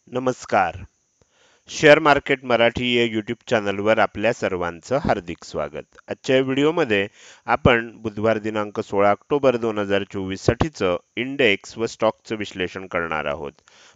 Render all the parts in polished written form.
नमस्कार. Share market Marathi या YouTube चॅनलवर आपल्या सर्वांचं हार्दिक स्वागत. आजच्या व्हिडिओमध्ये आपण बुधवार दिनांक 16 ऑक्टोबर 2024 साठीचं इंडेक्स व स्टॉकचं विश्लेषण करणार आहोत.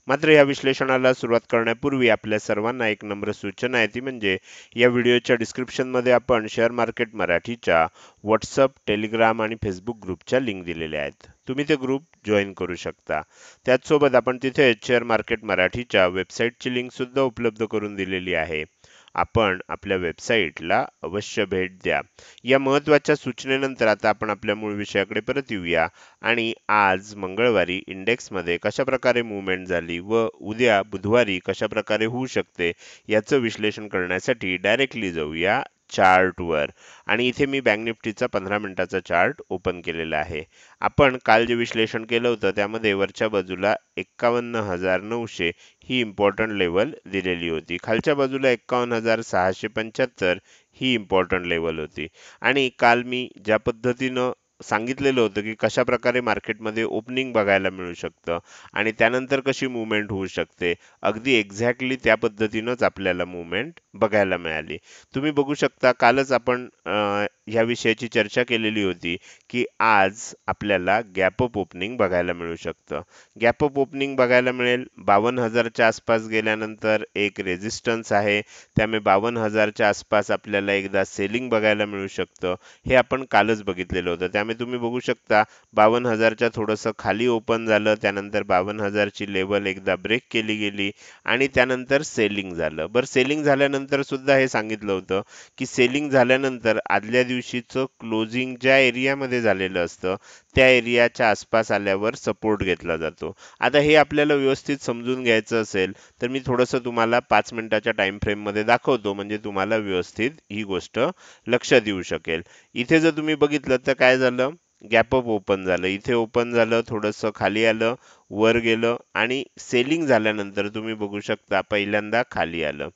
मात्र या विश्लेषणाला सुरुवात करण्यापूर्वी आपल्या सर्वांना एक नम्र सूचना आहे, ती म्हणजे या व्हिडिओच्या डिस्क्रिप्शनमध्ये आपण शेअर मार्केट मराठीच्या व्हॉट्सअप, टेलिग्राम आणि फेसबुक ग्रुपच्या लिंक दिलेल्या आहेत. तुम्ही ते ग्रुप जॉईन करू शकता. त्याचसोबत आपण तिथे शेअर मार्केट मराठीच्या वेबसाईटची लिंक सुद्धा उपलब्ध करून दिलेली आहे. आपण आपल्या वेबसाईटला अवश्य भेट द्या. या महत्त्वाच्या सूचनेनंतर आता आपण आपल्या मूळ विषयाकडे परत येऊया आणि आज मंगळवारी इंडेक्समध्ये कशा प्रकारे मूव्हमेंट झाली व उद्या बुधवारी कशा प्रकारे होऊ शकते याचं विश्लेषण करण्यासाठी डायरेक्टली जाऊया चार्टवर. आणि इथे मी बँक निफ्टीचा 15 मिनिटाचा चार्ट ओपन केलेला आहे. आपण काल जे विश्लेषण केलं होतं त्यामध्ये वरच्या बाजूला 51,900 ही इम्पॉर्टंट लेवल दिलेली होती. खालच्या बाजूला 51,675 ही इम्पॉर्टंट लेवल होती. आणि काल मी ज्या पद्धतीनं सांगितलेलं होतं की कशा प्रकारे मार्केटमध्ये ओपनिंग बघायला मिळू शकतं आणि त्यानंतर कशी मूव्हमेंट होऊ शकते, अगदी एक्झॅक्टली त्या पद्धतीनंच आपल्याला मूव्हमेंट बघायला मिळाली. तुम्ही बघू शकता कालच आपण ह्या विषयाची चर्चा केलेली होती की आज आपल्याला गॅप अप ओपनिंग बघायला मिळू शकतं. गॅप अप ओपनिंग बघायला मिळेल. 52,000च्या आसपास गेल्यानंतर एक रेझिस्टन्स आहे, त्यामुळे 52,000च्या आसपास आपल्याला एकदा सेलिंग बघायला मिळू शकतं. हे आपण कालच बघितलेलं होतं. त्यामुळे तुम्ही बघू शकता 52,000च्या थोडंसं खाली ओपन झालं, त्यानंतर 52,000ची लेवल एकदा ब्रेक केली गेली आणि त्यानंतर सेलिंग झालं. बरं, सेलिंग झाल्यानंतर सुद्धा हे सांगितलं होतं की सेलिंग झाल्यानंतर आदल्या दिवशीचं क्लोजिंग ज्या एरियामध्ये झालेलं असतं त्या एरियाच्या आसपास आल्यावर सपोर्ट घेतला जातो. आता हे आपल्याला व्यवस्थित समजून घ्यायचं असेल तर मी थोडंसं तुम्हाला 5 मिनिटाच्या टाइम फ्रेममध्ये दाखवतो, म्हणजे तुम्हाला व्यवस्थित ही गोष्ट लक्षात येऊ शकेल. इथे जर तुम्ही बघितलं तर काय झालं, गॅप अप ओपन झालं. इथे ओपन झालं, थोडंसं खाली आलं, वर गेलं आणि सेलिंग झाल्यानंतर तुम्ही बघू शकता पहिल्यांदा खाली आलं.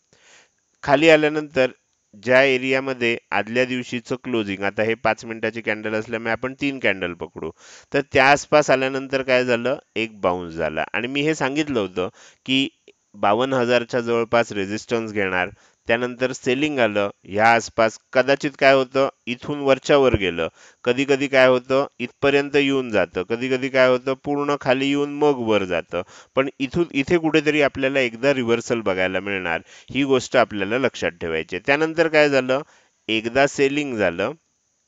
खाली आल्यानंतर ज्या एरियामध्ये आदल्या दिवशीचं क्लोजिंग, आता हे 5 मिनिटाची कॅन्डल असल्यामुळे आपण 3 कॅन्डल पकडू, तर त्या आसपास आल्यानंतर काय झालं, एक बाउन्स झाला. आणि मी हे सांगितलं होतं की 52,000च्या जवळपास रेझिस्टन्स घेणार, त्यानंतर सेलिंग आलं ह्या आसपास. कदाचित काय होतं, इथून वरच्या वर गेलं, कधी कधी काय होतं इथपर्यंत येऊन जातं, कधी कधी काय होतं पूर्ण खाली येऊन मग वर जातं. पण इथून इथे कुठेतरी आपल्याला एकदा रिव्हर्सल बघायला मिळणार, ही गोष्ट आपल्याला लक्षात ठेवायची आहे. त्यानंतर काय झालं, एकदा सेलिंग झालं,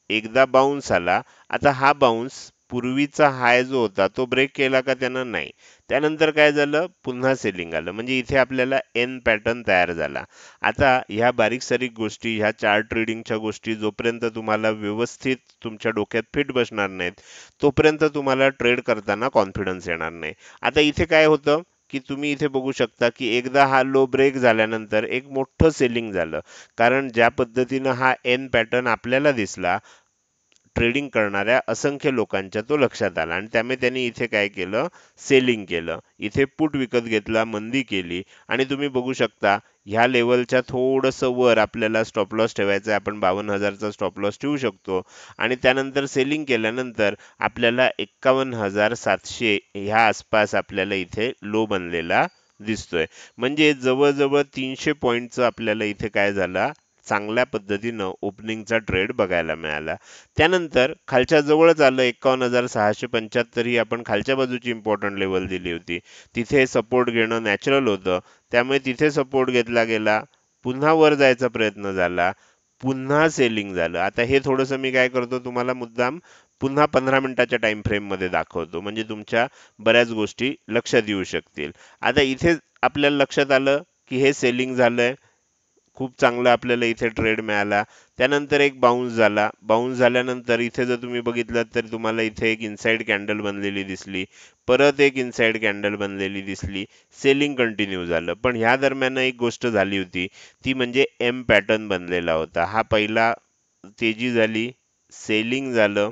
एकदा बाउन्स आला. आता हा बाउन्स पूर्वीचा हाय जो होता तो ब्रेक केला का त्यानं, नाही. त्यानंतर काय झालं, पुन्हा सेलिंग आलं, म्हणजे इथे आपल्याला एन पॅटर्न तयार झाला. आता ह्या बारीक सारीक गोष्टी, ह्या चार्ट ट्रेडिंगच्या गोष्टी जोपर्यंत तुम्हाला व्यवस्थित तुमच्या डोक्यात फिट बसणार नाहीत तोपर्यंत तुम्हाला ट्रेड करताना कॉन्फिडन्स येणार नाही. आता इथे काय होतं की तुम्ही इथे बघू शकता की एकदा हा लो ब्रेक झाल्यानंतर एक मोठं सेलिंग झालं, कारण ज्या पद्धतीनं हा एन पॅटर्न आपल्याला दिसला ट्रेडिंग करणाऱ्या असंख्य लोकांच्या तो लक्षात आला आणि त्यामुळे त्यांनी इथे काय केलं, सेलिंग केलं. इथे पुट विकत घेतला, मंदी केली आणि तुम्ही बघू शकता ह्या लेवलच्या थोडंसं वर आपल्याला स्टॉप लॉस ठेवायचा आहे. आपण 52,000चा स्टॉप लॉस ठेवू शकतो आणि त्यानंतर सेलिंग केल्यानंतर आपल्याला 51,700 ह्या आसपास आपल्याला इथे लो बनलेला दिसतोय. म्हणजे जवळजवळ 300 पॉईंटचं आपल्याला इथे काय झाला, चांगल्या पद्धतीनं ओपनिंगचा ट्रेड बघायला मिळाला. त्यानंतर खालच्या जवळच आलं, 51,675 ही आपण खालच्या बाजूची इम्पॉर्टंट लेवल दिली होती. तिथे सपोर्ट घेणं नॅचरल होतं, त्यामुळे तिथे सपोर्ट घेतला गेला. पुन्हा वर जायचा प्रयत्न झाला, पुन्हा सेलिंग झालं. आता हे थोडंसं मी काय करतो, तुम्हाला मुद्दाम पुन्हा 15 मिनिटाच्या टाइम फ्रेम मध्ये दाखवतो, म्हणजे तुमच्या बऱ्याच गोष्टी लक्षात येऊ शकतील. आता इथे आपल्याला लक्षात आलं की हे सेलिंग झालंय, खूप चांगला आपल्याला इथे ट्रेड मिळाला. त्यानंतर एक बाउन्स झाला. बाउन्स झाल्यानंतर इथे जर तुम्ही बघितलं तर तुम्हाला इथे एक इनसाइड कॅन्डल बनलेली दिसली, परत एक इनसाइड कॅन्डल बनलेली दिसली, सेलिंग कंटिन्यू झालं. पण ह्या दरम्यान एक गोष्ट झाली होती, ती म्हणजे एम पॅटर्न बनलेला होता. हा पहिला तेजी झाली, सेलिंग झालं,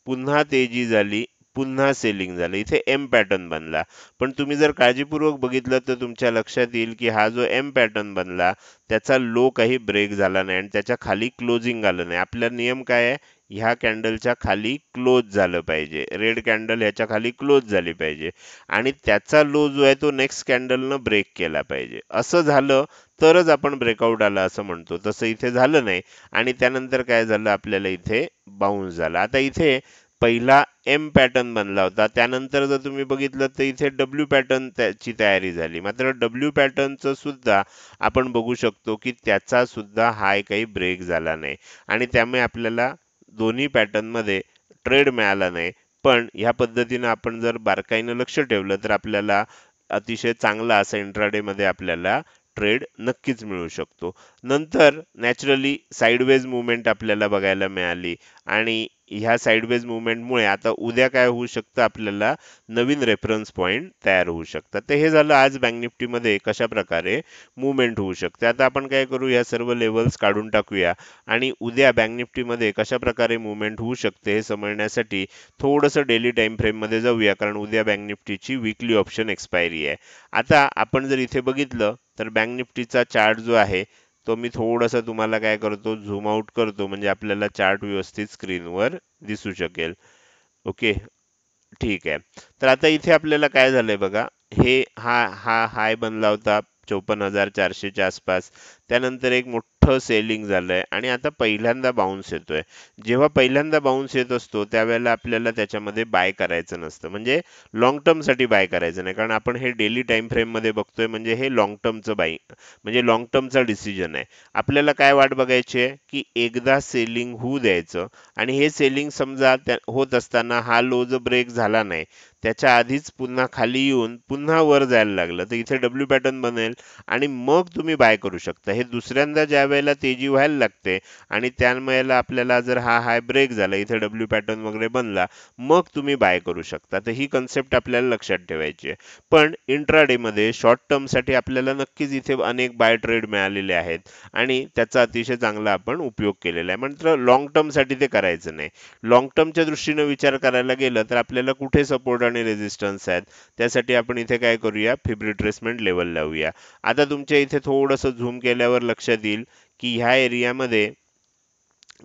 पुन्हा तेजी झाली, पुन्हा सेलिंग झालं, इथे एम पॅटर्न बनला. पण तुम्ही जर काळजीपूर्वक बघितलं तर तुमच्या लक्षात येईल की हा जो एम पॅटर्न बनला त्याचा लो काही ब्रेक झाला नाही आणि त्याच्या खाली क्लोजिंग आलं नाही. आपला नियम काय आहे, ह्या कॅन्डलच्या खाली क्लोज झालं पाहिजे, रेड कॅन्डल ह्याच्या खाली क्लोज झाली पाहिजे आणि त्याचा लो जो आहे तो नेक्स्ट कॅन्डलनं ब्रेक केला पाहिजे. असं झालं तरच आपण ब्रेकआउट आला असं म्हणतो. तसं इथे झालं नाही आणि त्यानंतर काय झालं, आपल्याला इथे बाउन्स झाला. आता इथे पहिला एम पॅटर्न बनला होता, त्यानंतर जर तुम्ही बघितलं तर इथे डब्ल्यू पॅटर्न ची तयारी झाली. मात्र डब्ल्यू पॅटर्नचं सुद्धा आपण बघू शकतो की त्याचा सुद्धा हाय काही ब्रेक झाला नाही आणि त्यामुळे आपल्याला दोन्ही पॅटर्न मध्ये ट्रेड मिळाला नाही. पण ह्या पद्धतीने आपण जर बारकाईनं लक्ष ठेवलं तर आपल्याला अतिशय चांगला असा इंट्राडे मध्ये आपल्याला ट्रेड नक्कीच मिळू शकतो. नंतर नॅचरली साइडवेज मुवमेंट आपल्याला बघायला मिळाली आणि ह्या साइडवेज मुवमेंटमुळे आता उद्या काय होऊ शकतं, आपल्याला नवीन रेफरन्स पॉइंट तयार होऊ शकतात. तर हे झालं आज बँक निफ्टीमध्ये कशा प्रकारे मुवमेंट होऊ शकते. आता आपण काय करू, या सर्व लेवल्स काढून टाकूया आणि उद्या बँक निफ्टीमध्ये कशा प्रकारे मुवमेंट होऊ शकते हे समजण्यासाठी थोडंसं डेली टाइम फ्रेम मध्ये जाऊया, कारण उद्या बँक निफ्टीची वीकली ऑप्शन एक्सपायरी आहे. आता आपण जर इथे बघितलं तर बँक निफ्टीचा चार्ट जो आहे तो मी थोडासा तुम्हाला काय करतो, झूम आउट करतो, म्हणजे आपल्याला चार्ट व्यवस्थित स्क्रीनवर दिसू शकेल. ओके, ठीक आहे. तर आता इथे आपल्याला काय झालंय बघा, हे हा हा हाय बनला होता 54,400च्या आसपास. त्यानंतर एक मोठं सेलिंग झालंय आणि आता पहिल्यांदा बाउन्स येतोय. जेव्हा पहिल्यांदा बाउन्स येत असतो त्यावेळेला आपल्याला त्याच्यामध्ये बाय करायचं नसतं, म्हणजे लॉंग टर्म साठी बाय करायचं नाही, कारण आपण हे डेली टाइम फ्रेम मध्ये बघतोय, म्हणजे हे लॉंग टर्मचं बाय, म्हणजे लॉंग टर्मचा डिसिजन आहे. आपल्याला काय वाट बघायची आहे की एकदा सेलिंग होऊ द्यायचं आणि हे सेलिंग समजा होत असताना हा लो जो ब्रेक झाला नाही त्याच्या आधीच पुन्हा खाली येऊन पुन्हा वर जायला लागलं तर इथे डब्ल्यू पॅटर्न बनेल आणि मग तुम्ही बाय करू शकता. हे दुसऱ्यांदा ज्या वेळेला तेजी व्हायला लागते आणि त्यावेळेला आपल्याला जर हा हाय ब्रेक झाला, इथे डब्ल्यू पॅटर्न वगैरे बनला, मग तुम्ही बाय करू शकता. तर ही कन्सेप्ट आपल्याला लक्षात ठेवायची आहे. पण इंट्राडे मध्ये शॉर्ट टर्म साठी आपल्याला नक्कीच इथे अनेक बाय ट्रेड मिळालेले आहेत आणि त्याचा अतिशय चांगला आपण उपयोग केलेला आहे. मात्र लॉंग टर्म साठी ते करायचं नाही. लॉंग टर्मच्या दृष्टीने विचार करायला गेलं तर आपल्याला कुठे सपोर्ट आणि रेजिस्टन्स आहेत, त्यासाठी आपण इथे काय करूया, फिब रिट्रेसमेंट लेवल लावूया. आता तुमच्या इथे थोडंसं झूम केल्यावर लक्षात येईल की ह्या एरियामध्ये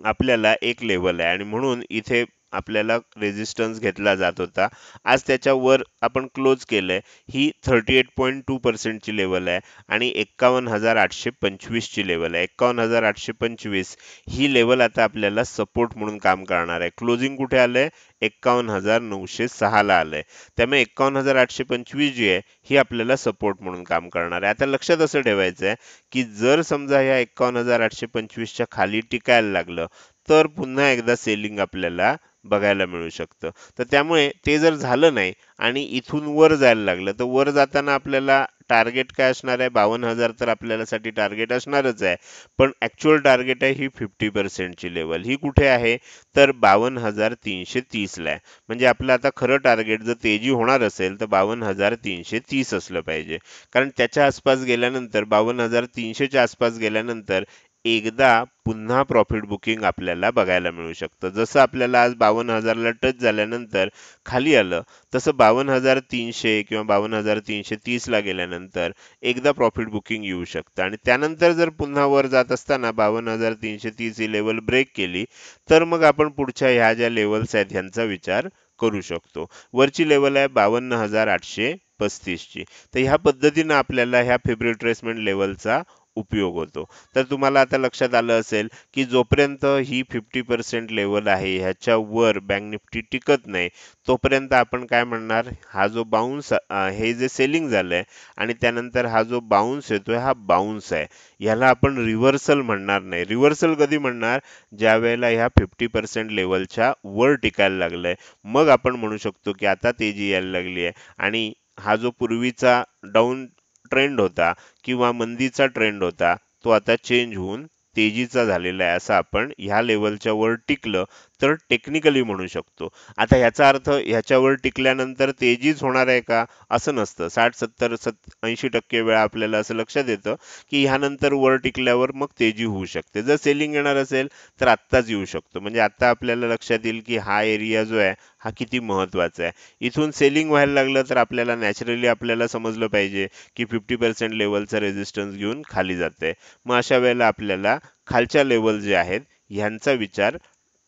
आपल्याला एक लेवल आहे आणि म्हणून इथे आपल्याला रेजिस्टन्स घेतला जात होता. आज त्याच्या वर आपण क्लोज केलंय. ही 38.2% ची लेवल आहे आणि 51,825 ची लेवल आहे. 51,825 ही लेवल आता आपल्याला सपोर्ट म्हणून काम करणार आहे. क्लोजिंग कुठे आलंय, 51,906 ला आलंय. त्यामुळे 51,825 जी आहे ही आपल्याला सपोर्ट म्हणून काम करणार आहे. आता लक्षात असं ठेवायचं आहे की जर समजा या 51,825 च्या खाली टिकायला लागलं तर पुन्हा एकदा सेलिंग आपल्याला बघायला मिळू शकतं. तर त्यामुळे ते जर झालं नाही आणि इथून वर जायला लागलं तर वर जाताना आपल्याला टार्गेट काय असणार आहे, 52,000 तर आपल्याला साठी टार्गेट असणारच आहे. पण ऍक्च्युअल टार्गेट आहे ही 50% ची लेवल. ही कुठे आहे तर 52,330 ला आहे. म्हणजे आपलं आता खरं टार्गेट जर तेजी होणार असेल तर 52,330 असलं पाहिजे, कारण त्याच्या आसपास गेल्यानंतर 52,300 च्या आसपास गेल्यानंतर एकदा पुन्हा प्रॉफिट बुकिंग आपल्याला बघायला मिळू शकतं. जसं आपल्याला आज 52,000 ला टच झाल्यानंतर खाली आलं, तसं 52,300 किंवा 52,330 ला गेल्यानंतर एकदा प्रॉफिट बुकिंग येऊ शकतं आणि त्यानंतर जर पुन्हा वर जात असताना 52,330 ही लेवल ब्रेक केली तर मग आपण पुढच्या ह्या ज्या लेवल्स आहेत ह्यांचा विचार करू शकतो. वरची लेवल आहे 52,835 ची. तर ह्या पद्धतीनं आपल्याला ह्या फिब रिट्रेसमेंट लेवलचा उपयोग होतो. तर तुम्हाला आता लक्षात आलं असेल की जोपर्यंत ही 50% लेवल आहे ह्याच्यावर बँक निफ्टी टिकत नाही तोपर्यंत आपण काय म्हणणार, हा जो बाउन्स, हे जे सेलिंग झालंय आणि त्यानंतर हा जो बाउन्स येतोय हा बाउन्स आहे, याला आपण रिव्हर्सल म्हणणार नाही. रिव्हर्सल कधी म्हणणार, ज्या वेळेला ह्या 50% लेवलच्या वर टिकायला लागलंय मग आपण म्हणू शकतो की आता तेजी यायला लागली आहे आणि हा जो पूर्वीचा डाऊन ट्रेंड होता किंवा मंदीचा ट्रेंड होता तो आता चेंज होऊन तेजीचा झालेला आहे, असं आपण ह्या लेवलच्या वर टिकलं तर टेक्निकली म्हणू शकतो. आता ह्याचा अर्थ ह्याच्यावर टिकल्यानंतर तेजीच होणार आहे का, असं नसतं. 60-70-80% वेळा आपल्याला असं लक्षात येतं की ह्यानंतर वर टिकल्यावर मग तेजी होऊ शकते. जर सेलिंग येणार असेल तर आत्ताच येऊ शकतो. म्हणजे आता आपल्याला लक्षात येईल की हा एरिया जो आहे हा किती महत्वाचा आहे. इथून सेलिंग व्हायला लागलं तर आपल्याला नॅचरली आपल्याला समजलं पाहिजे की 50% लेवलचा रेजिस्टन्स घेऊन खाली जाते. मग अशा वेळेला आपल्याला खालच्या लेवल जे आहेत ह्यांचा विचार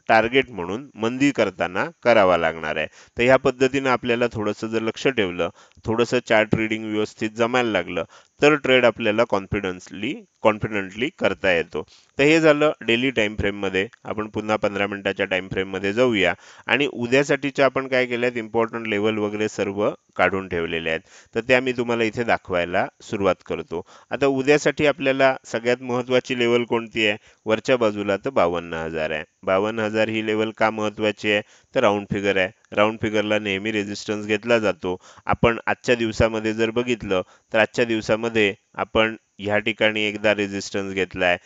टार्गेट म्हणून मंदी करताना करावा लागणार आहे. तर ह्या पद्धतीने आपल्याला थोडंसं जर लक्ष ठेवलं, थोडंसं चार्ट रीडिंग व्यवस्थित जमायला लागलं, तर ट्रेड आपल्याला कॉन्फिडंटली करता येतो. तर हे झालं डेली टाइम फ्रेम मध्ये. आपण पुन्हा 15 मिनिटाच्या टाइम फ्रेम मध्ये जाऊया आणि उद्यासाठीच्या आपण काय केल्यात इम्पॉर्टंट लेवल वगैरे सर्व काढून ठेवलेले आहेत. तर त्या मी तुम्हाला इथे दाखवायला सुरुवात करतो. आता उद्यासाठी आपल्याला सगळ्यात महत्त्वाची लेवल कोणती आहे? वरच्या बाजूला तर 52,000 आहे. 52,000 ही लेवल का महत्त्वाची आहे? तर राऊंड फिगर आहे. राऊंड फिगरला नेहमी रेजिस्टन्स घेतला जातो. आपण आजच्या दिवसामध्ये जर बघितलं तर आजच्या दिवसामध्ये आपण ह्या ठिकाणी एकदा रेजिस्टन्स घेतलाय,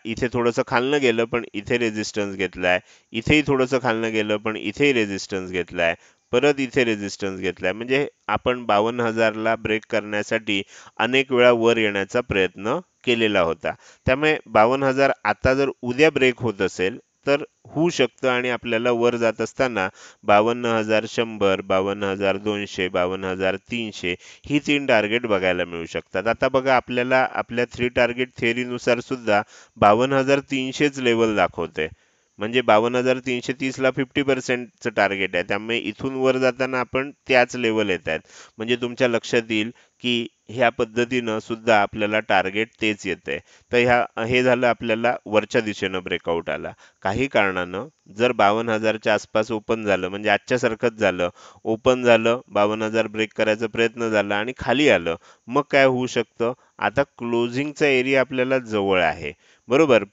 इथे थोडंसं खालनं गेलं पण इथे रेजिस्टन्स घेतलाय, इथेही थोडंसं खालनं गेलं पण इथेही रेजिस्टन्स घेतलाय, परत इथे रेजिस्टन्स घेतलाय. म्हणजे आपण 52,000 ला ब्रेक करण्यासाठी अनेक वेळा वर येण्याचा प्रयत्न केलेला होता. त्यामुळे 52,000 आता जर उद्या ब्रेक होत असेल तर होऊ शकतं आणि आपल्याला वर जात असताना 52,100, 52,200, 52,300 ही 3 टार्गेट बघायला मिळू शकतात. आता बघा आपल्याला आपल्या 3 टार्गेट थिअरीनुसार सुद्धा 52,300च लेवल दाखवते. म्हणजे 52,330 ला 50% टार्गेट आहे. त्यामुळे इथून वर जाताना आपण त्याच लेवल येत आहेत. म्हणजे तुमच्या लक्षात येईल की ह्या पद्धतीनं सुद्धा आपल्याला टार्गेट तेच येते. तर हे झालं आपल्याला वरच्या दिशेनं ब्रेकआउट आला. काही कारणानं जर 52,000च्या आसपास ओपन झालं, म्हणजे आजच्या सारखंच झालं, ओपन झालं, 52,000 ब्रेक करायचा प्रयत्न झाला आणि खाली आलं, मग काय होऊ शकतं? आता क्लोजिंगचा एरिया आपल्याला जवळ आहे, बरोबर.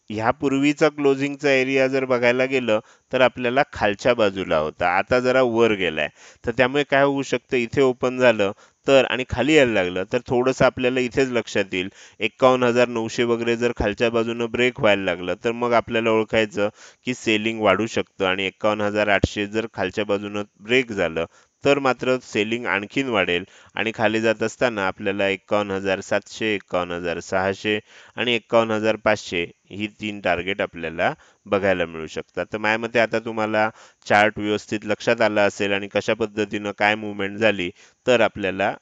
ह्यापूर्वीचा क्लोजिंगचा एरिया जर बघायला गेलं तर आपल्याला खालच्या बाजूला होता, आता जरा वर गेलाय. तर त्यामुळे काय होऊ शकतं, इथे ओपन झालं तर आणि खाली यायला लागलं तर थोडंसं आपल्याला इथेच लक्षात येईल. 51,900 वगैरे जर खालच्या बाजूनं ब्रेक व्हायला लागलं तर मग आपल्याला ओळखायचं की सेलिंग वाढू शकतं आणि 51,800 जर खालच्या बाजूनं ब्रेक झालं तर मात्र सेलिंग आणखीन वाढेल आणि खाली जात असताना आपल्याला 51,700, 51,600 आणि 51,500 ही 3 टार्गेट आपल्याला बघायला मिळू शकतात. तर माझ्या मते आता तुम्हाला चार्ट व्यवस्थित लक्षात आला असेल आणि कशा पद्धतीनं काय मूव्हमेंट झाली तर आपल्याला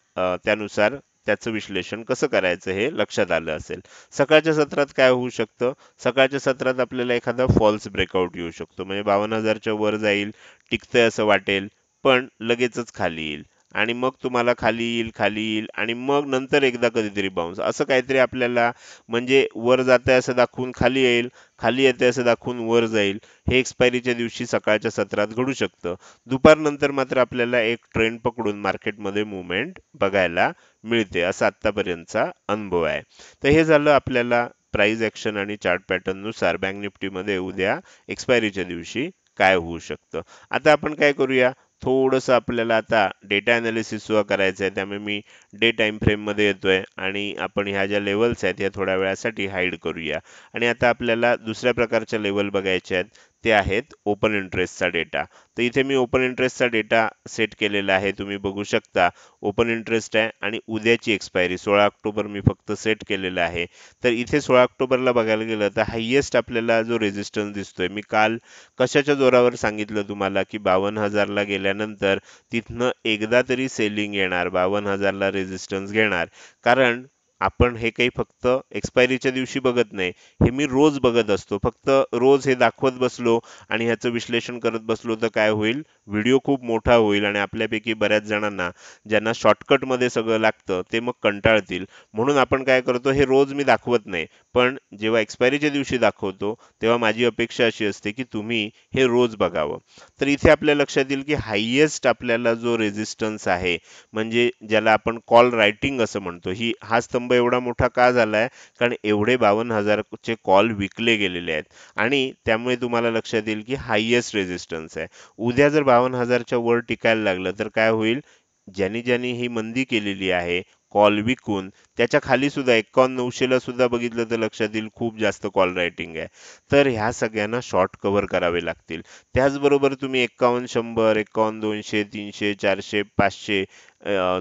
त्यानुसार त्याचं विश्लेषण कसं करायचं हे लक्षात आलं असेल. सकाळच्या सत्रात काय होऊ शकतं? सकाळच्या सत्रात आपल्याला एखादा फॉल्स ब्रेकआउट येऊ शकतो. म्हणजे 52,000च्या वर जाईल, टिकतंय असं वाटेल, पण लगेचच खाली येईल आणि मग तुम्हाला खाली येईल आणि मग नंतर एकदा कधीतरी बाउन्स असं काहीतरी आपल्याला, म्हणजे वर जातंय असं दाखवून खाली येईल, खाली येतंय असं दाखवून वर जाईल, हे एक्सपायरीच्या दिवशी सकाळच्या सत्रात घडू शकतं. दुपारनंतर मात्र आपल्याला एक ट्रेंड पकडून मार्केटमध्ये मूव्हमेंट बघायला मिळते, असा आत्तापर्यंतचा अनुभव आहे. तर हे झालं आपल्याला प्राइस ॲक्शन आणि चार्ट पॅटर्न नुसार बँक निफ्टीमध्ये उद्या एक्सपायरीच्या दिवशी काय होऊ शकतं. आता आपण काय करूया, थोडंसं आपल्याला आता डेटा अनालिसिस सुद्धा करायचं आहे. त्यामुळे मी डे टाइम फ्रेम मध्ये येतोय आणि आपण ह्या ज्या लेवल्स आहेत या थोड्या वेळासाठी हाईड करूया. आणि आता आपल्याला दुसऱ्या प्रकारच्या लेवल बघायचे आहेत, ते आहेत ओपन इंटरेस्टचा डेटा. तर इथे मी ओपन इंटरेस्टचा डेटा सेट केलेला आहे, तुम्ही बघू शकता. ओपन इंटरेस्ट आहे आणि उद्याची एक्सपायरी 16 ऑक्टोबर मी फक्त सेट केलेलं आहे. तर इथे 16 ऑक्टोबरला बघायला गेलं तर हायेस्ट आपल्याला जो रेजिस्टन्स दिसतोय, मी काल कशाच्या जोरावर सांगितलं तुम्हाला की 52,000 ला गेल्यानंतर तिथनं एकदा तरी सेलिंग येणार, 52,000 ला रेजिस्टन्स घेणार. कारण आपण हे काही फक्त एक्सपायरीच्या दिवशी बघत नाही, हे मी रोज बघत असतो. फक्त रोज हे दाखवत बसलो आणि ह्याचं विश्लेषण करत बसलो तर काय होईल, व्हिडिओ खूप मोठा होईल आणि आपल्यापैकी बऱ्याच जणांना ज्यांना शॉर्टकटमध्ये सगळं लागतं ते मग कंटाळतील. म्हणून आपण काय करतो, हे रोज मी दाखवत नाही, पण जेव्हा एक्सपायरीच्या दिवशी दाखवतो तेव्हा माझी अपेक्षा अशी असते की तुम्ही हे रोज बघावं. तर इथे आपल्या लक्षात येईल की हायेस्ट आपल्याला जो रेजिस्टन्स आहे, म्हणजे ज्याला आपण कॉल रायटिंग असं म्हणतो, हा स्तंभ एवढा मोठा का झालाय, कारण एवढे 52,000चे कॉल विकले गेलेले आहेत आणि त्यामुळे तुम्हाला लक्षात येईल की हायेस्ट रेजिस्टन्स आहे. उद्या जर 52,000च्या वर टिकायला लागलं तर काय होईल, ज्यांनी ज्यांनी ही मंदी केलेली आहे कॉल विकून, त्याच्या खाली सुद्धा 51,900 ला सुद्धा बघितलं तर लक्षात येईल खूप जास्त कॉल रायटिंग आहे. तर ह्या सगळ्यांना शॉर्ट कव्हर करावे लागतील. त्याचबरोबर तुम्ही 51,100, 51,200, 300, 400, 500,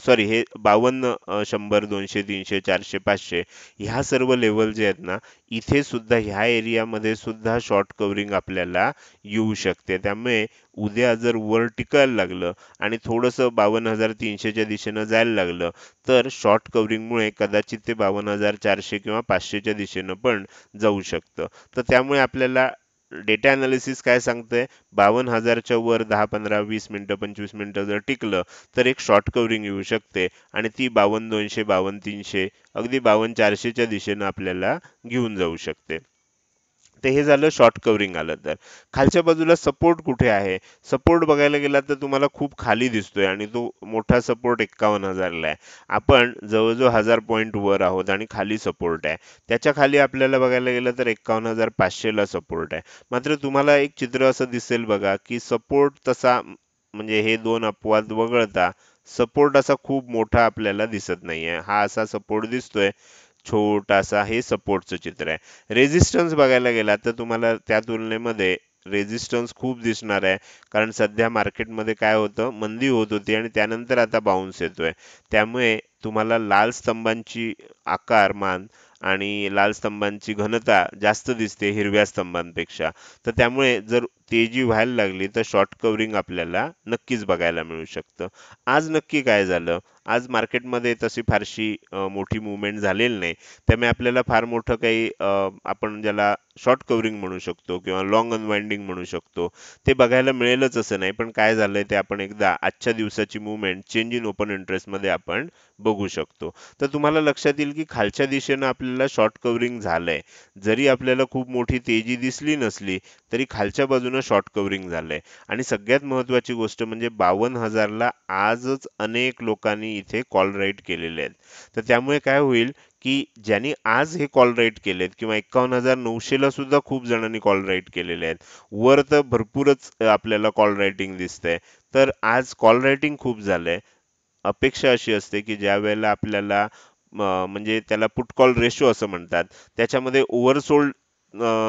सॉरी हे 52, 100, 200, 300, 400, 500 ह्या सर्व लेवल जे आहेत ना, इथे सुद्धा ह्या एरियामध्ये सुद्धा शॉर्ट कव्हरिंग आपल्याला येऊ शकते. त्यामुळे उद्या जर वर टिकायला लागलं आणि थोडंसं 52,300च्या दिशेनं जायला लागलं तर शॉर्ट कव्हरिंगमुळे कदाचित ते 52,400 किंवा 500च्या दिशेनं पण जाऊ शकतं. तर त्यामुळे आपल्याला डेटा अनालिसिस काय सांगतंय, 52,000च्या वर 10, 15, 20 मिनिटं, 25 मिनिटं जर टिकलं तर एक शॉर्ट कव्हरिंग येऊ शकते आणि ती 52,200, 52,300, अगदी 52,400च्या दिशेनं आपल्याला घेऊन जाऊ शकते. ते हे झालं शॉर्ट कव्हरिंग आलं तर. खालच्या बाजूला सपोर्ट कुठे आहे? सपोर्ट बघायला गेला तर तुम्हाला खूप खाली दिसतोय आणि तो मोठा सपोर्ट 51,000ला आहे. आपण जवळजवळ 1000 पॉईंट वर आहोत आणि खाली सपोर्ट आहे. त्याच्या खाली आपल्याला बघायला गेलं तर 51,500ला सपोर्ट आहे. मात्र तुम्हाला एक चित्र असं दिसेल बघा, की सपोर्ट तसा म्हणजे हे दोन अपवाद वगळता सपोर्ट असा खूप मोठा आपल्याला दिसत नाहीये. हा असा सपोर्ट दिसतोय छोटासा, हे सपोर्टचं चित्र आहे. रेझिस्टन्स बघायला गेला तर तुम्हाला त्या तुलनेमध्ये रेझिस्टन्स खूप दिसणार आहे. कारण सध्या मार्केटमध्ये काय होतं, मंदी होत होती आणि त्यानंतर आता बाउन्स येतोय. त्यामुळे तुम्हाला लाल स्तंभांची आकारमान आणि लाल स्तंभांची घनता जास्त दिसते हिरव्या स्तंभांपेक्षा. तर त्यामुळे जर तेजी व्हायला लागली तर शॉर्ट कव्हरिंग आपल्याला नक्कीच बघायला मिळू शकतं. आज नक्की काय झालं? आज मार्केटमध्ये तशी फारशी मोठी मूव्हमेंट झालेली नाही. त्यामुळे आपल्याला फार मोठं काही आपण ज्याला शॉर्ट कव्हरिंग म्हणू शकतो किंवा लॉंग अनवाइंडिंग म्हणू शकतो, ते बघायला मिळेलच असं नाही. पण काय झालंय ते आपण एकदा आजच्या दिवसाची मूव्हमेंट चेंज इन ओपन इंटरेस्टमध्ये आपण बघू शकतो. तर तुम्हाला लक्षात येईल की खालच्या दिशेनं आपल्याला शॉर्ट कव्हरिंग झालंय. जरी आपल्याला खूप मोठी तेजी दिसली नसली, तरी खालच्या बाजूनं शॉर्ट कव्हरिंग झालंय. आणि सगळ्यात महत्त्वाची गोष्ट म्हणजे 52,000ला आजच अनेक लोकांनी इथे कॉल राईट केलेले आहेत. तर त्यामुळे काय होईल, की ज्यांनी आज हे कॉल राईट केलेत किंवा 51,900ला सुद्धा खूप जणांनी कॉल राईट केलेले आहेत. वर तर भरपूरच आपल्याला कॉल रायटिंग दिसतंय. तर आज कॉल रायटिंग खूप झालंय. अपेक्षा अशी असते, की ज्यावेळेला आपल्याला म्हणजे त्याला पुट कॉल रेशो असं म्हणतात. त्याच्यामध्ये ओव्हरसोल्ड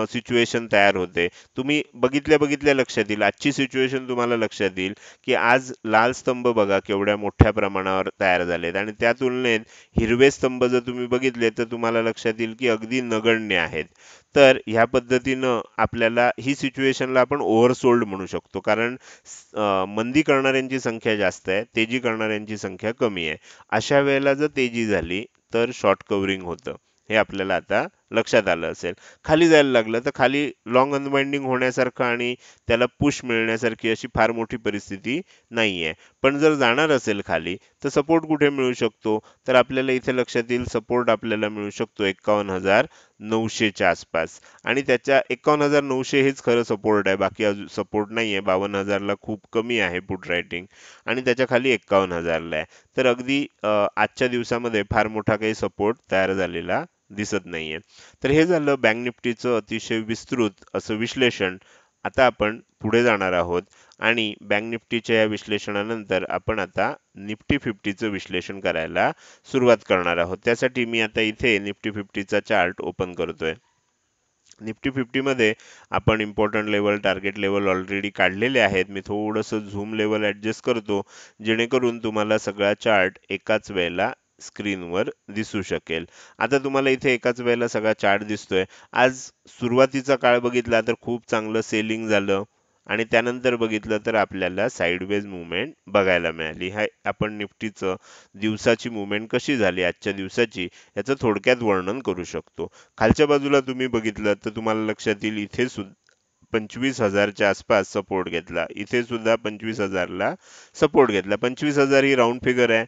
सिच्युएशन तयार होते. तुम्ही बघितल्या बघितल्या लक्षात येईल. आजची सिच्युएशन तुम्हाला लक्षात येईल, की आज लाल स्तंभ बघा केवढ्या मोठ्या प्रमाणावर तयार झालेत आणि त्या तुलनेत हिरवे स्तंभ जर तुम्ही बघितले तर तुम्हाला लक्षात येईल, की अगदी नगण्य आहेत. तर ह्या पद्धतीनं आपल्याला ही सिच्युएशनला आपण ओव्हरसोल्ड म्हणू शकतो. कारण मंदी करणाऱ्यांची संख्या जास्त आहे, तेजी करणाऱ्यांची संख्या कमी आहे. अशा वेळेला जर तेजी झाली तर शॉर्ट कव्हरिंग होतं. हे आपल्याला आता लक्षात आलं असेल. खाली जायला लागलं तर खाली लॉंग अनवाइंडिंग होण्यासारखं आणि त्याला पुश मिळण्यासारखी अशी फार मोठी परिस्थिती नाहीये. पण जर जाणार असेल खाली तर सपोर्ट कुठे मिळू शकतो? तर आपल्याला इथे लक्षात येईल सपोर्ट आपल्याला मिळू शकतो 51,900च्या आसपास आणि त्याच्या 51,900 हेच खरं सपोर्ट आहे. बाकी अजून सपोर्ट नाहीये. 52,000ला खूप कमी आहे पुट रायटिंग आणि त्याच्या खाली 51,000ला आहे. तर अगदी आजच्या दिवसामध्ये फार मोठा काही सपोर्ट तयार झालेला दिसत नाहीये. तर हे झालं बँक निफ्टीचं अतिशय विस्तृत असं विश्लेषण. आता आपण पुढे जाणार आहोत आणि बँक निफ्टीच्या या विश्लेषणानंतर आपण आता निफ्टी 50चं विश्लेषण करायला सुरुवात करणार आहोत. त्यासाठी मी आता इथे निफ्टी 50चा चार्ट ओपन करतोय. निफ्टी 50 मध्ये आपण important level, target level already काढलेले आहेत. मी थोडंसं झूम लेवल ऍडजस्ट करतो, जेणेकरून तुम्हाला सगळा चार्ट एकाच वेळेला स्क्रीनवर दिसू शकेल. आता तुम्हाला इथे एकाच वेळेला सगळा चार्ट दिसतोय. आज सुरुवातीचा काळ बघितला तर खूप चांगलं सेलिंग झालं आणि त्यानंतर बघितलं तर आपल्याला साइडवेज मुवमेंट बघायला मिळाली. हा आपण निफ्टीचं दिवसाची मुवमेंट कशी झाली आजच्या दिवसाची याचं थोडक्यात वर्णन करू शकतो. खालच्या बाजूला तुम्ही बघितलं तर तुम्हाला लक्षात येईल इथे सुद्धा 25,000च्या आसपास सपोर्ट घेतला. इथे सुद्धा 25,000ला सपोर्ट घेतला. 25,000 ही राऊंड फिगर आहे.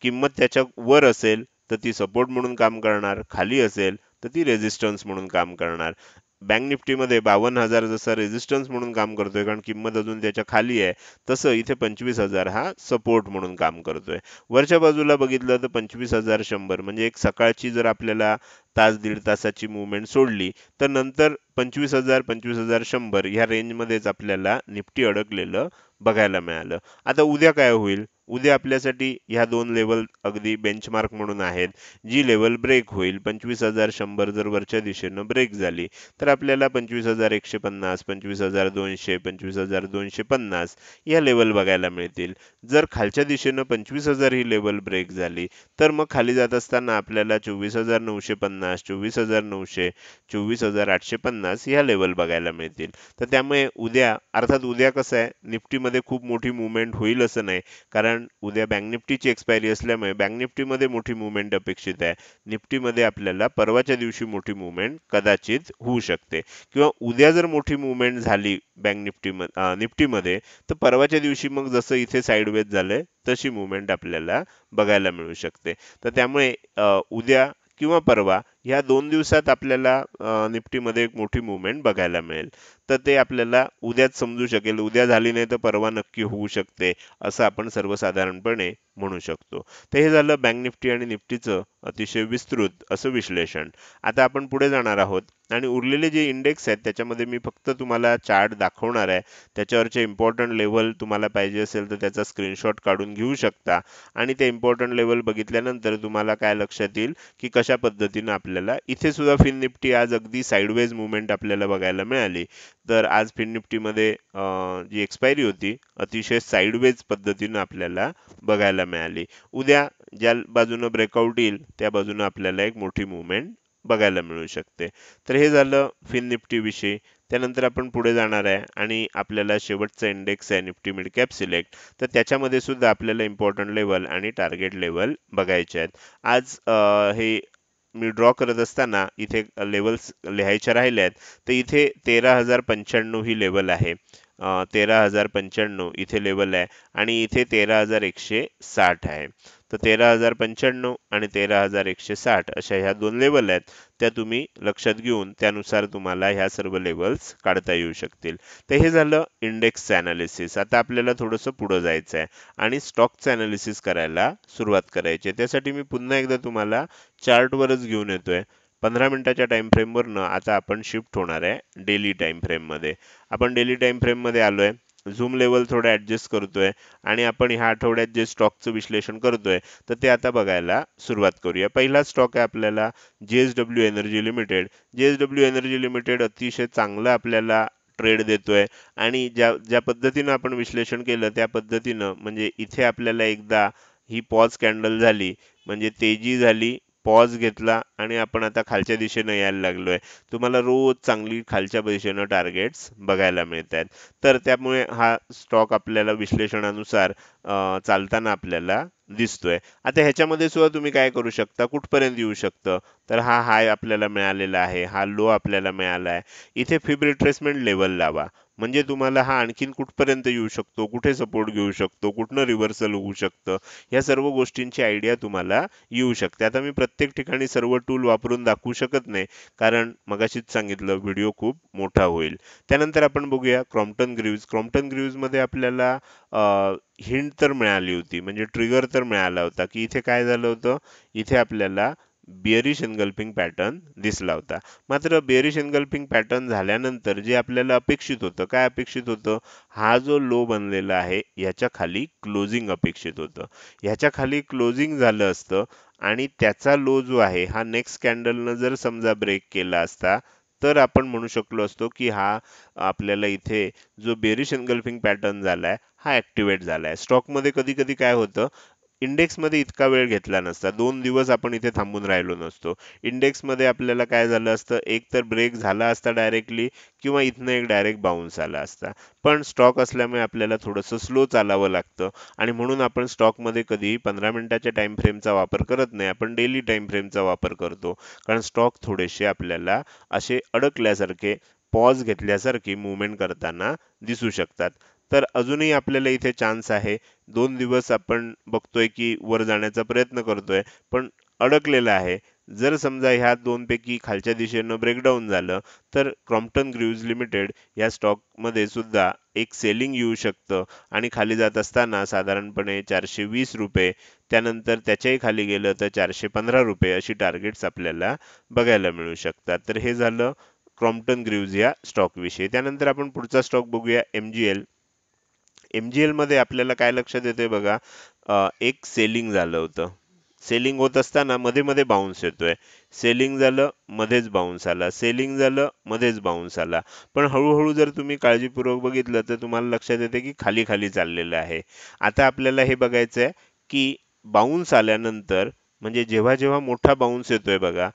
किंमत त्याच्या वर असेल तर ती सपोर्ट म्हणून काम करणार, खाली असेल तर ती रेझिस्टन्स म्हणून काम करणार. बँक निफ्टीमध्ये 52,000 जसा रेझिस्टन्स म्हणून काम करतोय कारण किंमत अजून त्याच्या खाली आहे, तसं इथे 25,000 हा सपोर्ट म्हणून काम करतोय. वरच्या बाजूला बघितलं तर 25,100 म्हणजे एक सकाळची जर आपल्याला तास दीड तासाची मुवमेंट सोडली तर नंतर 25,000 25,100 ह्या रेंजमध्येच आपल्याला निफ्टी अडकलेलं बघायला मिळालं. आता उद्या काय होईल? उद्या आपल्यासाठी ह्या दोन लेवल अगदी बेंचमार्क म्हणून आहेत. जी लेवल ब्रेक होईल 25,100 जर वरच्या दिशेनं ब्रेक झाली तर आपल्याला 25,150, 25,200, 25,250 या लेवल बघायला मिळतील. जर खालच्या दिशेनं 25,000 ही लेवल ब्रेक झाली तर मग खाली जात असताना आपल्याला 24,950, 24,900, 24,850 ह्या लेवल बघायला मिळतील. तर त्यामुळे उद्या अर्थात उद्या कसं आहे निफ्टीमध्ये खूप मोठी मुवमेंट होईल असं नाही, कारण कारण उद्या बँक निफ्टीची एक्सपायरी असल्यामुळे बँक निफ्टीमध्ये मोठी मुवमेंट अपेक्षित आहे. निफ्टीमध्ये आपल्याला परवाच्या दिवशी मोठी मुवमेंट कदाचित होऊ शकते किंवा उद्या जर मोठी मुवमेंट झाली बँक निफ्टीमध्ये तर परवाच्या दिवशी मग जसं इथे साईडवेज झालंय तशी मुवमेंट आपल्याला बघायला मिळू शकते. तर त्यामुळे उद्या किंवा परवा ह्या 2 दिवसात आपल्याला निफ्टीमध्ये एक मोठी मुवमेंट बघायला मिळेल. तर ते आपल्याला उद्याच समजू शकेल. उद्या झाली नाही तर परवा नक्की होऊ शकते, असं आपण सर्वसाधारणपणे म्हणू शकतो. तर हे झालं बँक निफ्टी आणि निफ्टीचं अतिशय विस्तृत असं विश्लेषण. आता आपण पुढे जाणार आहोत आणि उरलेले जे इंडेक्स आहेत त्याच्यामध्ये मी फक्त तुम्हाला चार्ट दाखवणार आहे. त्याच्यावरचे इम्पॉर्टंट लेव्हल तुम्हाला पाहिजे असेल तर त्याचा स्क्रीनशॉट काढून घेऊ शकता आणि ते इम्पॉर्टंट लेव्हल बघितल्यानंतर तुम्हाला काय लक्षात येईल की कशा पद्धतीनं आपल्याला इथे सुद्धा फिन निफ्टी आज अगदी साइडवेज मुवमेंट आपल्याला बघायला मिळाली. तर आज फिन निफ्टीमध्ये जी एक्सपायरी होती अतिशय साइडवेज पद्धतीनं आपल्याला बघायला मिळाली. उद्या ज्या बाजूनं ब्रेकआउट येईल त्या बाजूनं आपल्याला एक मोठी मुवमेंट बघायला मिळू शकते. तर हे झालं फिन निफ्टी विषयी. त्यानंतर आपण पुढे जाणार आहे आणि आपल्याला शेवटचा इंडेक्स आहे निफ्टी मिड कॅप सिलेक्ट. तर त्याच्यामध्ये सुद्धा आपल्याला इम्पॉर्टंट लेवल आणि टार्गेट लेवल बघायचे आहेत. आज हे मी ड्रॉ करत असताना इथे लेवल्स लिहायच्या राहिल्या आहेत. तर इथे 13,095 ही लेवल आहे. 13,095 इथे लेवल आहे आणि इथे 13,160 आहे. तर 13,095 आणि 13,160 अशा ह्या 2 लेवल आहेत. त्या तुम्ही लक्षात घेऊन त्यानुसार तुम्हाला ह्या सर्व लेवल्स काढता येऊ शकतील. तर हे झालं इंडेक्सचं अनालिसिस. आता आपल्याला थोडंसं पुढं जायचं आहे आणि स्टॉकचं अनालिसिस करायला सुरुवात करायची आहे. त्यासाठी मी पुन्हा एकदा तुम्हाला चार्टवरच घेऊन येतोय. 15 मिनिटाच्या टाइम फ्रेमवरनं आता आपण शिफ्ट होणार आहे डेली टाइम फ्रेममध्ये. आपण डेली टाइम फ्रेममध्ये आलोय. झूम लेवल थोडं ऍडजस्ट करतोय आणि आपण ह्या आठवड्यात जे स्टॉकचं विश्लेषण करतोय तर ते आता बघायला सुरुवात करूया. पहिला स्टॉक आहे आपल्याला JSW energy limited. JSW energy limited अतिशय चांगलं आपल्याला ट्रेड देतोय आणि ज्या ज्या पद्धतीनं आपण विश्लेषण केलं त्या पद्धतीनं म्हणजे इथे आपल्याला एकदा ही पॉज कॅन्डल झाली म्हणजे तेजी झाली, पॉज घेतला आणि आपण आता खालच्या दिशेनं यायला लागलोय. तुम्हाला रोज चांगली खालच्या दिशेनं टार्गेट्स बघायला मिळत आहेत. तर त्यामुळे हा स्टॉक आपल्याला विश्लेषणानुसार चालताना आपल्याला दिसतोय. आता ह्याच्यामध्ये सुद्धा तुम्ही काय करू शकता, कुठपर्यंत येऊ शकतं, तर हा हाय आपल्याला मिळालेला आहे, हा लो आपल्याला मिळाला आहे. इथे फिब रिट्रेसमेंट लेवल लावा म्हणजे तुम्हाला हा आणखीन कुठपर्यंत येऊ शकतो, कुठे सपोर्ट घेऊ शकतो, कुठनं रिव्हर्सल होऊ शकतं, या सर्व गोष्टींची आयडिया तुम्हाला येऊ शकते. आता मी प्रत्येक ठिकाणी सर्व टूल वापरून दाखवू शकत नाही कारण मगाशीच सांगितलं व्हिडिओ खूप मोठा होईल. त्यानंतर आपण बघूया क्रॉम्प्टन ग्रीव्ज. क्रॉम्प्टन ग्रीव्ज मध्ये आपल्याला हिंट तर मिळाली होती म्हणजे ट्रिगर तर मिळाला होता की इथे काय झालं होतं, इथे आपल्याला बेअरिश एनगल्फिंग पॅटर्न दिसला होता. मात्र बेअरिश एनगल्फिंग पॅटर्न झाल्यानंतर जे आपल्याला अपेक्षित होतं, काय अपेक्षित होतं, हा जो लो बनलेला आहे याच्या खाली क्लोजिंग अपेक्षित होतं. ह्याच्या खाली क्लोजिंग झालं असतं आणि त्याचा लो जो आहे हा नेक्स्ट कॅन्डलनं जर समजा ब्रेक केला असता तर आपण म्हणू शकलो असतो की हा आपल्याला इथे जो बेरिश एनगल्फिंग पॅटर्न झालाय हा ऍक्टिव्हेट झालाय. स्टॉकमध्ये कधी कधी काय होतं, इंडेक्समध्ये इतका वेळ घेतला नसता, 2 दिवस आपण इथे थांबून राहिलो नसतो. इंडेक्समध्ये आपल्याला काय झालं असतं, एक तर ब्रेक झाला असता डायरेक्टली किंवा इथनं एक डायरेक्ट बाउन्स आला असता. पण स्टॉक असल्यामुळे आपल्याला थोडंसं स्लो चालावं लागतं आणि म्हणून आपण स्टॉकमध्ये कधी 15 मिनिटाच्या टाइम फ्रेमचा वापर करत नाही, आपण डेली टाइम फ्रेमचा वापर करतो. कारण स्टॉक थोडेसे आपल्याला असे अडकल्यासारखे, पॉज घेतल्यासारखी मुवमेंट करताना दिसू शकतात. तर अजूनही आपल्याला इथे चान्स आहे. 2 दिवस आपण बघतोय की वर जाण्याचा प्रयत्न करतोय पण अडकलेला आहे. जर समजा ह्या 2 पैकी खालच्या दिशेनं ब्रेकडाऊन झालं तर क्रॉम्प्टन ग्रीव्ज लिमिटेड या स्टॉकमध्ये सुद्धा एक सेलिंग येऊ शकतं आणि खाली जात असताना साधारणपणे 420 रुपये, त्यानंतर त्याच्याही खाली गेलं तर 415 रुपये अशी टार्गेट्स आपल्याला बघायला मिळू शकतात. तर हे झालं क्रॉम्प्टन ग्रीव्ज या स्टॉक विषयी. त्यानंतर आपण पुढचा स्टॉक बघूया MGL. MGL मध्ये आपल्याला काय लक्षात येते बघा, एक सेलिंग झालं होतं. सेलिंग होत असताना मध्ये मध्ये बाउन्स येतोय. सेलिंग झालं मध्येच बाउन्स आला, सेलिंग झालं मध्येच बाउन्स आला. पण हळूहळू जर तुम्ही काळजीपूर्वक बघितलं तर तुम्हाला लक्षात येते की खाली खाली चाललेलं आहे. आता आपल्याला हे बघायचं आहे की बाउन्स आल्यानंतर म्हणजे जेव्हा जेव्हा मोठा बाउन्स येतोय बघा,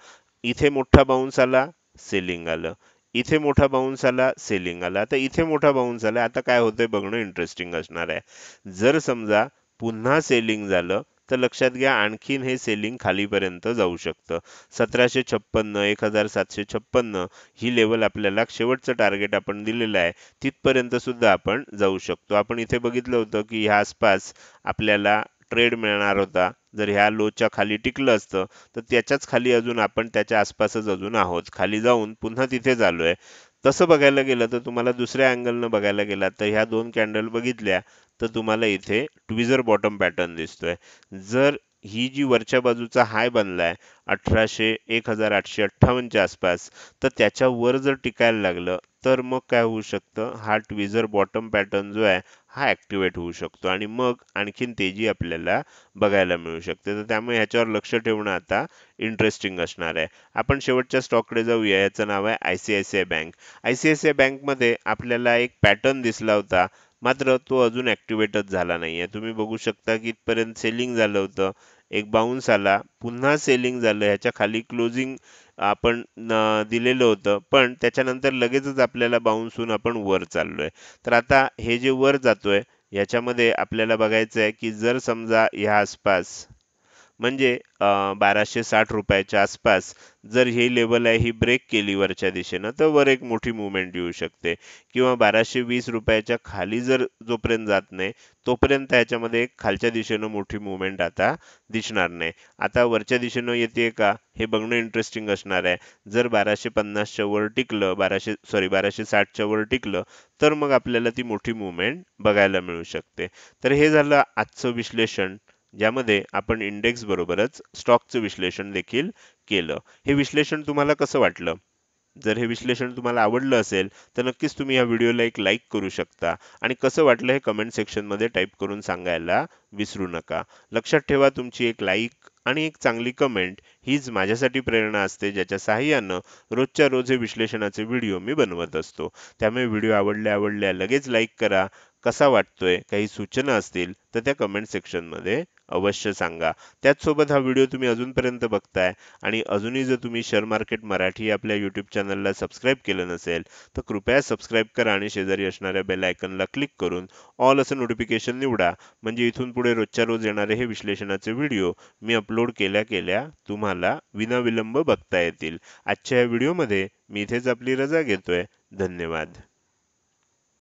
इथे मोठा बाउन्स आला, सेलिंग आलं, इथे मोठा बाउन्स आला, सेलिंग आला, तर इथे मोठा बाउन्स आला. आता काय होतंय बघणं इंटरेस्टिंग असणार आहे. जर समजा पुन्हा सेलिंग झालं तर लक्षात घ्या आणखीन हे सेलिंग खालीपर्यंत जाऊ शकतं. 1756, 1756 ही लेवल आपल्याला शेवटचं टार्गेट आपण दिलेलं आहे तिथपर्यंत सुद्धा आपण जाऊ शकतो. आपण इथे बघितलं होतं की ह्या आसपास आपल्याला ट्रेड मिळणार होता. जर ह्या लोच्या खाली टिकलं असतं तर त्याच्याच खाली अजून आपण त्याच्या आसपासच अजून आहोत. खाली जाऊन पुन्हा तिथेच आलोय. तसं बघायला गेलं तर तुम्हाला दुसऱ्या अँगलनं बघायला गेला तर ह्या दोन कॅन्डल बघितल्या तर तुम्हाला इथे ट्विझर बॉटम पॅटर्न दिसतोय. जर ही जी वरच्या बाजूचा हाय बनलाय 1858 च्या आसपास, तर त्याच्या वर जर टिकायला लागलं तर मग काय होऊ शकतं, हा ट्विझर बॉटम पॅटर्न जो आहे हा ऍक्टिव्हेट होऊ शकतो आणि मग आणखीन तेजी आपल्याला बघायला मिळू शकते. तर त्यामुळे ह्याच्यावर लक्ष ठेवणं आता इंटरेस्टिंग असणार आहे. आपण शेवटच्या स्टॉककडे जाऊया. याचं नाव आहे आयसीआयसीआय बँक. आयसीआयसीआय बँकमध्ये आपल्याला एक पॅटर्न दिसला होता, मात्र तो अजून ऍक्टिव्हेटच झाला नाहीये. तुम्ही बघू शकता की इथपर्यंत सेलिंग झालं होतं, एक बाउन्स आला, पुन्हा सेलिंग झालं, ह्याच्या खाली क्लोजिंग आपण दिलेलं होतं, पण त्याच्यानंतर लगेचच आपल्याला बाउन्स होऊन आपण वर चाललोय. तर आता हे जे वर जातोय याच्यामध्ये आपल्याला बघायचं आहे की जर समजा ह्या आसपास म्हणजे 1260 रुपयाच्या आसपास जर ही लेवल आहे ही ब्रेक केली वरच्या दिशेनं तर वर एक मोठी मुवमेंट येऊ शकते, किंवा 1220 रुपयाच्या खाली जर जोपर्यंत जात नाही तोपर्यंत ह्याच्यामध्ये एक खालच्या दिशेनं मोठी मुवमेंट आता दिसणार नाही. आता वरच्या दिशेनं येते का हे बघणं इंटरेस्टिंग असणार आहे. जर 1250च्या वर टिकलं, 1260च्या वर टिकलं तर मग आपल्याला ती मोठी मुवमेंट बघायला मिळू शकते. तर हे झालं आजचं विश्लेषण, ज्यामध्ये आपण इंडेक्स बरोबरच स्टॉकचं विश्लेषण देखील केलं. हे विश्लेषण तुम्हाला कसं वाटलं? जर हे विश्लेषण तुम्हाला आवडलं असेल तर नक्कीच तुम्ही या व्हिडिओला एक लाईक करू शकता आणि कसं वाटलं हे कमेंट सेक्शनमध्ये टाईप करून सांगायला विसरू नका. लक्षात ठेवा, तुमची एक लाईक आणि एक चांगली कमेंट हीच माझ्यासाठी प्रेरणा असते, ज्याच्या सहाय्यानं रोजच्या रोज हे विश्लेषणाचे व्हिडिओ मी बनवत असतो. त्यामुळे व्हिडिओ आवडल्या लगेच लाईक करा. कसा वाटतोय, काही सूचना असतील तर त्या कमेंट सेक्शनमध्ये अवश्य सांगा. त्याचसोबत हा व्हिडिओ तुम्ही अजूनपर्यंत बघताय आणि अजूनही जर तुम्ही शेअर मार्केट मराठी आपल्या यूट्यूब चॅनलला सबस्क्राईब केलं नसेल तर कृपया सबस्क्राईब करा आणि शेजारी असणाऱ्या बेल आयकॉनला क्लिक करून ऑल असं नोटिफिकेशन निवडा, म्हणजे इथून पुढे रोजच्या रोज येणारे हे विश्लेषणाचे व्हिडिओ मी अपलोड केल्या केल्या तुम्हाला विनाविलंब बघता येतील. आजच्या या व्हिडिओमध्ये मी इथेच आपली रजा घेतोय. धन्यवाद.